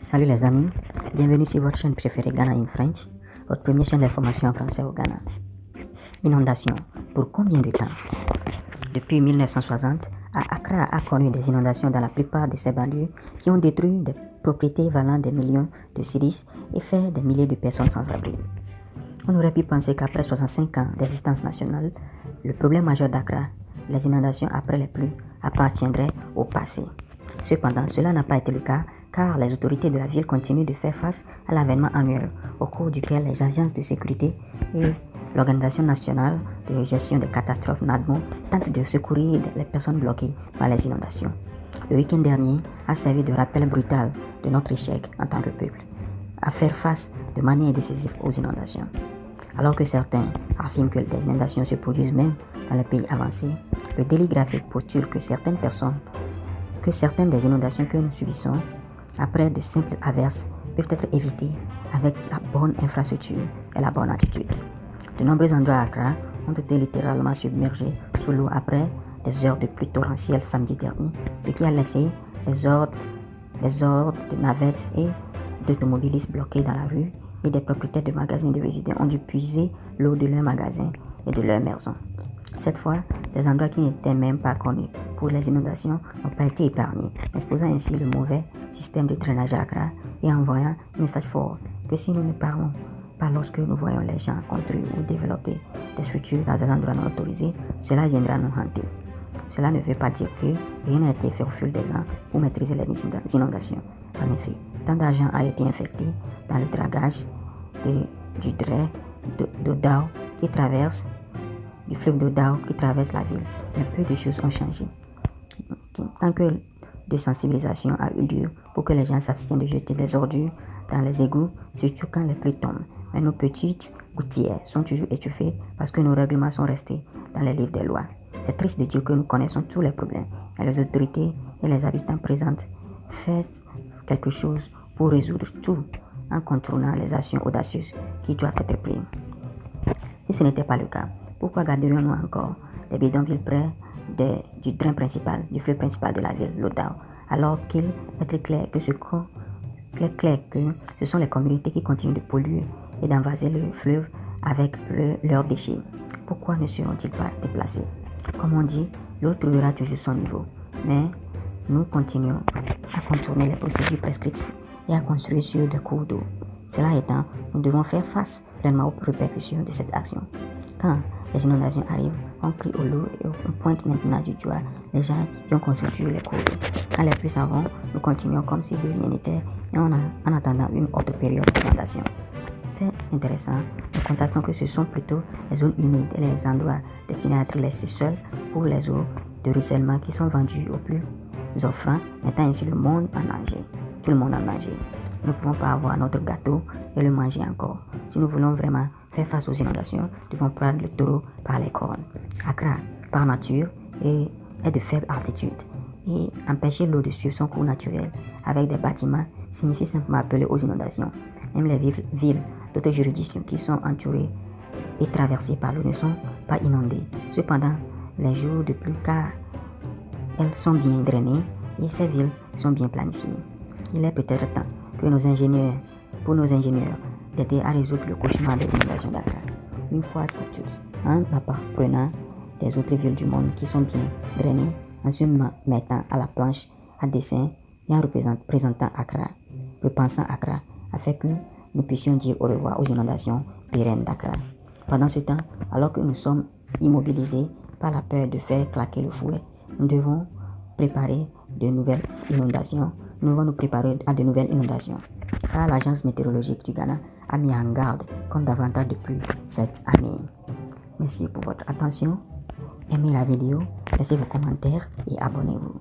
Salut les amis, bienvenue sur votre chaîne préférée Ghana in French, votre première chaîne d'information en français au Ghana. Inondation, pour combien de temps? Depuis 1960, Accra a connu des inondations dans la plupart de ses banlieues qui ont détruit des propriétés valant des millions de cedis et fait des milliers de personnes sans abri. On aurait pu penser qu'après 65 ans d'existence nationale, le problème majeur d'Accra, les inondations après les pluies, appartiendrait au passé. Cependant, cela n'a pas été le cas car les autorités de la ville continuent de faire face à l'avènement annuel au cours duquel les agences de sécurité et l'Organisation nationale de gestion des catastrophes NADMO tentent de secourir les personnes bloquées par les inondations. Le week-end dernier a servi de rappel brutal de notre échec en tant que peuple à faire face de manière décisive aux inondations. Alors que certains affirment que les inondations se produisent même dans les pays avancés, le délit graphique postule que certaines des inondations que nous subissons après de simples averses peuvent être évitées avec la bonne infrastructure et la bonne attitude. De nombreux endroits à Accra ont été littéralement submergés sous l'eau après des heures de pluie torrentielle samedi dernier, ce qui a laissé les ordres de navettes et d'automobilistes bloqués dans la rue, et des propriétaires de magasins de résidents ont dû puiser l'eau de leurs magasins et de leurs maisons. Cette fois, des endroits qui n'étaient même pas connus pour les inondations n'ont pas été épargnés, exposant ainsi le mauvais système de drainage à Accra et envoyant un message fort que si nous ne parlons pas lorsque nous voyons les gens construire ou développer des structures dans des endroits non autorisés, cela viendra nous hanter. Cela ne veut pas dire que rien n'a été fait au fil des ans pour maîtriser les inondations. En effet, tant d'argent a été infecté dans le dragage du fleuve d'Odao qui traverse la ville, mais peu de choses ont changé. Tant que de sensibilisation a eu lieu pour que les gens s'abstiennent de jeter des ordures dans les égouts, surtout quand les pluies tombent. Mais nos petites gouttières sont toujours étouffées parce que nos règlements sont restés dans les livres des lois. C'est triste de dire que nous connaissons tous les problèmes et les autorités et les habitants présents font quelque chose pour résoudre tout en contournant les actions audacieuses qui doivent être prises. Si ce n'était pas le cas, pourquoi garderions-nous encore des bidonvilles près du fleuve principal de la ville, l'Odao, alors qu'il est très clair que ce sont les communautés qui continuent de polluer et d'envaser le fleuve avec leurs déchets? Pourquoi ne seront-ils pas déplacés? Comme on dit, l'eau trouvera toujours son niveau, mais nous continuons à contourner les procédures prescrites et à construire sur des cours d'eau. Cela étant, nous devons faire face pleinement aux répercussions de cette action. Quand les inondations arrivent, on crie au loup et on pointe maintenant du doigt les gens qui ont construit sur les cours d'eau. Quand les pluies s'en vont, nous continuons comme si de rien n'était et en attendant une autre période d'inondation. Fait intéressant, nous constatons que ce sont plutôt les zones humides et les endroits destinés à être laissés seuls pour les eaux de ruissellement qui sont vendus aux plus offrants, mettant ainsi tout le monde en danger. Nous ne pouvons pas avoir notre gâteau et le manger encore. Si nous voulons vraiment faire face aux inondations, nous devons prendre le taureau par les cornes. Accra, par nature, est de faible altitude et empêcher l'eau de suivre son cours naturel avec des bâtiments signifie simplement appeler aux inondations. Même les villes d'autres juridictions qui sont entourées et traversées par l'eau ne sont pas inondées. Cependant, les jours de pluie, car elles sont bien drainées et ces villes sont bien planifiées. Il est peut-être temps pour nos ingénieurs d'aider à résoudre le cauchemar des inondations d'Accra, une fois pour toutes, en apprenant des autres villes du monde qui sont bien drainées, en se mettant à la planche à dessin et en présentant Accra, repensant Accra, afin que nous puissions dire au revoir aux inondations pérennes d'Accra. Pendant ce temps, alors que nous sommes immobilisés par la peur de faire claquer le fouet, nous devons préparer de nouvelles inondations. Nous devons nous préparer à de nouvelles inondations, car l'agence météorologique du Ghana a mis en garde contre davantage de pluie cette année. Merci pour votre attention. Aimez la vidéo, laissez vos commentaires et abonnez-vous.